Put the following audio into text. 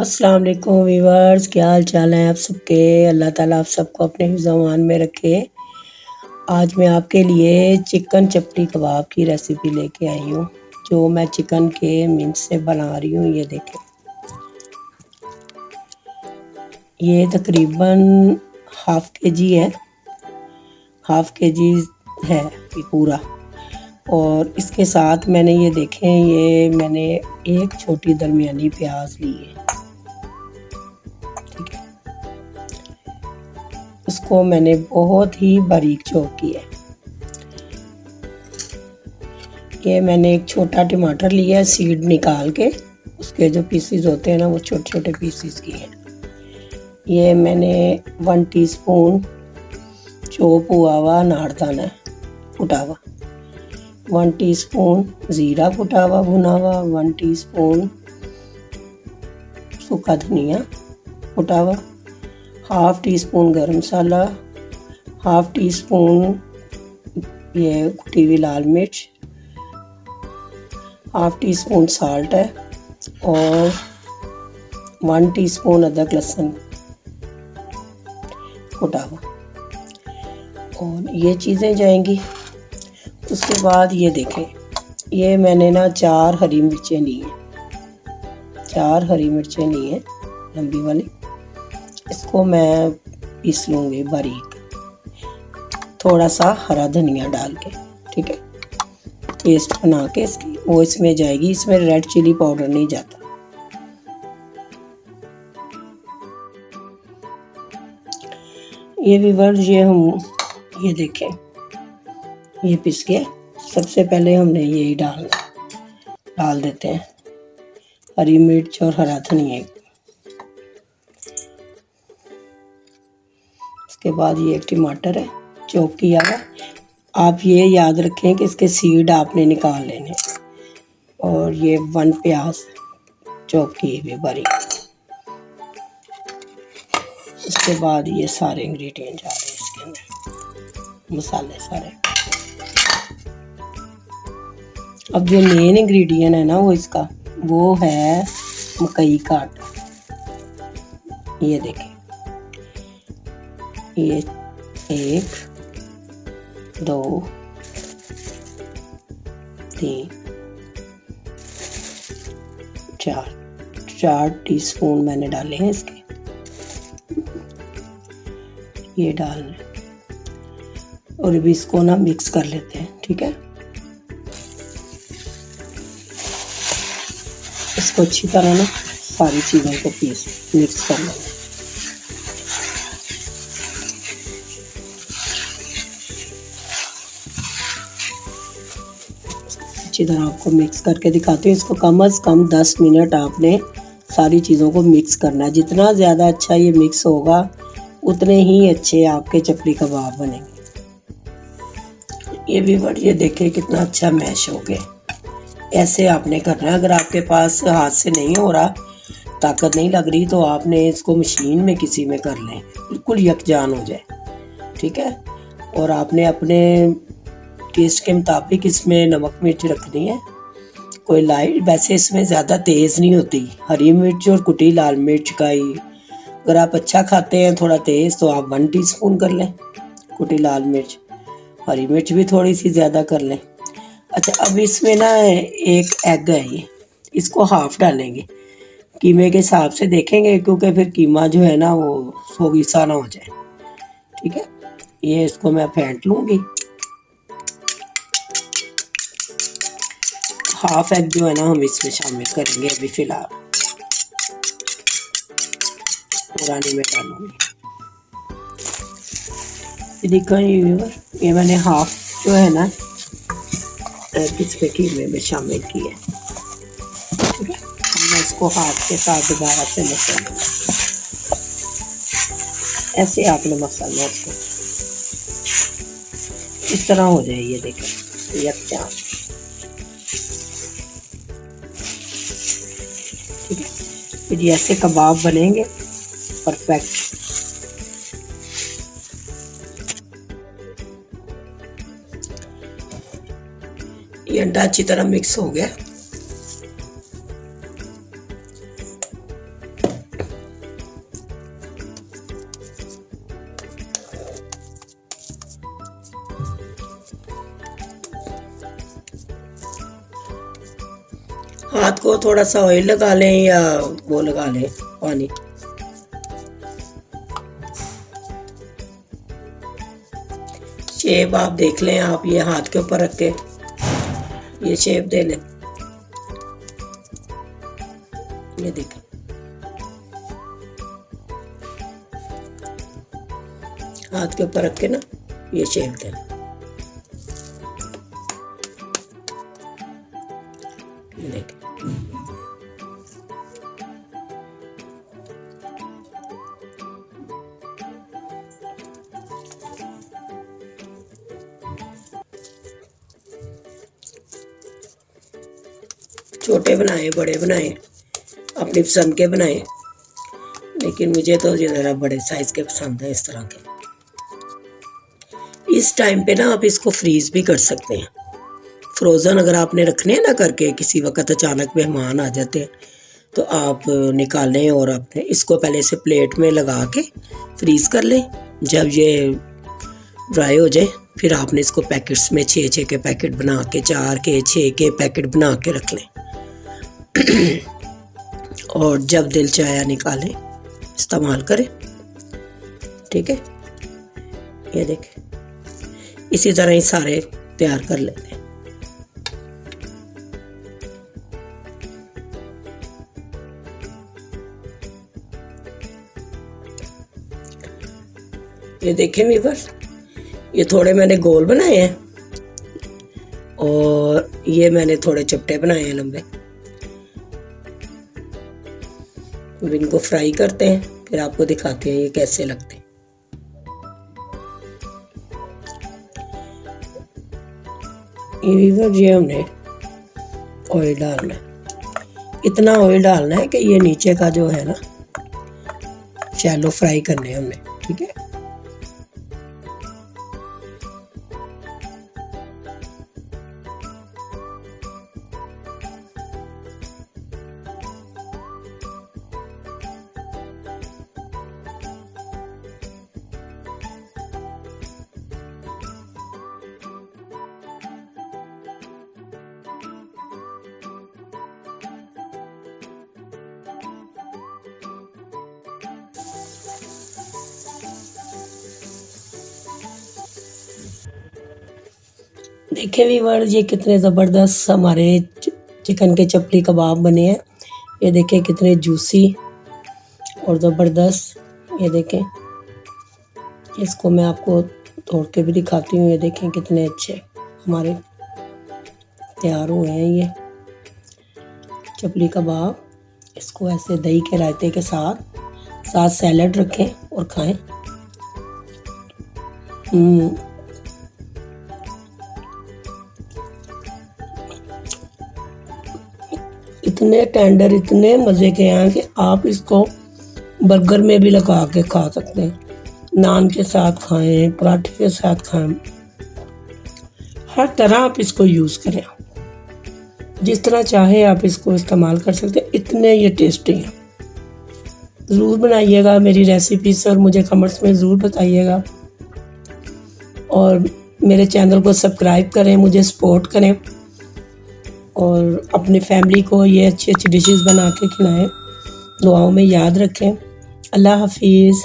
अस्सलाम वालेकुम वीवर्स, क्या हाल चाल है आप सबके। अल्लाह ताला आप सबको अपने हिफ्ज़-ओ-अमान में रखे। आज मैं आपके लिए चिकन चपटी कबाब की रेसिपी लेके आई हूँ, जो मैं चिकन के मिंच से बना रही हूँ। ये देखें, ये तकरीबन हाफ़ केजी है, हाफ़ केजी है ये पूरा। और इसके साथ मैंने ये देखें, ये मैंने एक छोटी दरमियानी प्याज ली है, ठीक है। उसको मैंने बहुत ही बारीक चॉप किया है। ये मैंने एक छोटा टमाटर लिया है, सीड निकाल के उसके जो पीसीज होते हैं ना, वो छोटे छोटे पीसीज किए हैं। ये मैंने 1 टीस्पून चॉप हुआ हुआ अनारदाना कुटा हुआ, 1 टीस्पून ज़ीरा कुटा हुआ भुना हुआ, 1 टीस्पून सूखा धनिया कुटा हुआ, हाफ़ टीस्पून गरम मसाला, हाफ़ टीस्पून ये कुटी हुई लाल मिर्च, हाफ़ टीस्पून साल्ट है और 1 टीस्पून अदरक लहसुन कुटा हुआ। और ये चीज़ें जाएंगी। उसके बाद ये देखें, ये मैंने ना 4 हरी मिर्चें ली हैं, 4 हरी मिर्चें ली हैं लंबी वाली। इसको मैं पीस लूँगी बारीक, थोड़ा सा हरा धनिया डाल के, ठीक है। पेस्ट बना के इसकी वो इसमें जाएगी। इसमें रेड चिली पाउडर नहीं जाता। ये व्यूअर्स, ये देखें, ये पिस गया। सबसे पहले हमने यही डाल देते हैं, हरी मिर्च और हरा धनिया। उसके बाद ये एक टमाटर है चॉप किया हुआ। आप ये याद रखें कि इसके सीड आपने निकाल लेने। और ये 1 प्याज चॉप किए हुए बारीक। उसके बाद ये सारे इंग्रेडिएंट जा रहे हैं इसके अंदर, मसाले सारे। अब जो मेन इंग्रेडिएंट है ना वो है मकई का आटा। ये देखें, ये 1 2 3 4 टीस्पून मैंने डाले हैं इसके। ये डालना और अभी इसको ना मिक्स कर लेते हैं, ठीक है। इसको अच्छी तरह ना सारी चीज़ों को मिक्स कर लेना। अच्छी तरह आपको मिक्स करके दिखाती हूँ। इसको कम से कम 10 मिनट आपने सारी चीज़ों को मिक्स करना है। जितना ज़्यादा अच्छा ये मिक्स होगा उतने ही अच्छे आपके चपटी कबाब बनेंगे। ये भी ये देखें कितना अच्छा मैश हो गया। ऐसे आपने करना है। अगर आपके पास हाथ से नहीं हो रहा, ताकत नहीं लग रही, तो आपने इसको मशीन में किसी में कर लें, बिल्कुल यकजान हो जाए, ठीक है। और आपने अपने टेस्ट के मुताबिक इसमें नमक मिर्च रखनी है। कोई लाइट, वैसे इसमें ज़्यादा तेज़ नहीं होती। हरी मिर्च और कुटी लाल मिर्च का ही, अगर आप अच्छा खाते हैं थोड़ा तेज़, तो आप 1 टीस्पून कर लें कुटी लाल मिर्च। हरी मिर्च भी थोड़ी सी ज़्यादा कर लें। अच्छा, अब इसमें ना एक एग है, ये इसको हाफ़ डालेंगे। कीमे के हिसाब से देखेंगे, क्योंकि फिर कीमा जो है ना वो सोगीसा ना हो जाए, ठीक है। ये इसको मैं फेंट लूँगी। हाफ एग जो है ना हम इसमें शामिल करेंगे अभी फ़िलहाल, पूरा नहीं मैं डालूँगी। देखो ये मैंने हाफ जो है ना इसके कीमे में शामिल किया है, ठीक है। मैं इसको हाथ के साथ दोबारा से मसल लूँगा। ऐसे आपने मसलना इसको, इस तरह हो जाए। ये देखें, ये अच्छा, ठीक है। फिर ये ऐसे कबाब बनेंगे परफेक्ट। ये अंडा अच्छी तरह मिक्स हो गया। हाथ को थोड़ा सा ऑयल लगा लें या वो लगा लें पानी। शेप आप देख लें, आप ये हाथ के ऊपर रख के ये शेप दे लें। ये देखें, हाथ के ऊपर रख के ना ये शेप दें। ये देखें, छोटे बनाए बड़े बनाए अपनी पसंद के बनाए, लेकिन मुझे तो ज़रा बड़े साइज़ के पसंद है इस तरह के। इस टाइम पे ना आप इसको फ्रीज़ भी कर सकते हैं। फ्रोज़न अगर आपने रखने हैं ना करके, किसी वक्त अचानक मेहमान आ जाते हैं तो आप निकालें और अपने इसको पहले से प्लेट में लगा के फ्रीज़ कर लें। जब ये ड्राई हो जाए फिर आपने इसको पैकेट्स में 6 के पैकेट बना के, 4 के 6 के पैकेट बना के रख लें और जब दिल चाहे निकालें, इस्तेमाल करें। ठीक है, ये देखें, इसी तरह ही सारे तैयार कर लेते हैं। ये देखें व्यूअर्स, ये थोड़े मैंने गोल बनाए हैं और ये मैंने थोड़े चपटे बनाए हैं लंबे। अब इनको फ्राई करते हैं, फिर आपको दिखाते हैं ये कैसे लगते हैं। ये व्यूअर्स, ये हमने ऑयल डालना है, इतना ऑयल डालना है कि ये नीचे का जो है ना शैलो फ्राई करने हैं हमने। ठीक है, देखिए व्यूअर्स, ये कितने ज़बरदस्त हमारे चिकन के चपली कबाब बने हैं। ये देखें कितने जूसी और ज़बरदस्त। ये देखें, इसको मैं आपको तोड़ के भी दिखाती हूँ। ये देखें कितने अच्छे हमारे तैयार हुए हैं ये चपली कबाब। इसको ऐसे दही के रायते के साथ सैलड रखें और खाएं। इतने टेंडर, इतने मज़े के हैं कि आप इसको बर्गर में भी लगा के खा सकते हैं, नान के साथ खाएं, पराठे के साथ खाएं, हर तरह आप इसको यूज़ करें, जिस तरह चाहे आप इसको इस्तेमाल कर सकते हैं। इतने ये टेस्टी हैं। ज़रूर बनाइएगा मेरी रेसिपीज़ और मुझे कमेंट्स में ज़रूर बताइएगा, और मेरे चैनल को सब्सक्राइब करें, मुझे सपोर्ट करें और अपनी फैमिली को ये अच्छी अच्छी डिशेस बना के खिलाएं। दुआओं में याद रखें। अल्लाह हाफिज़।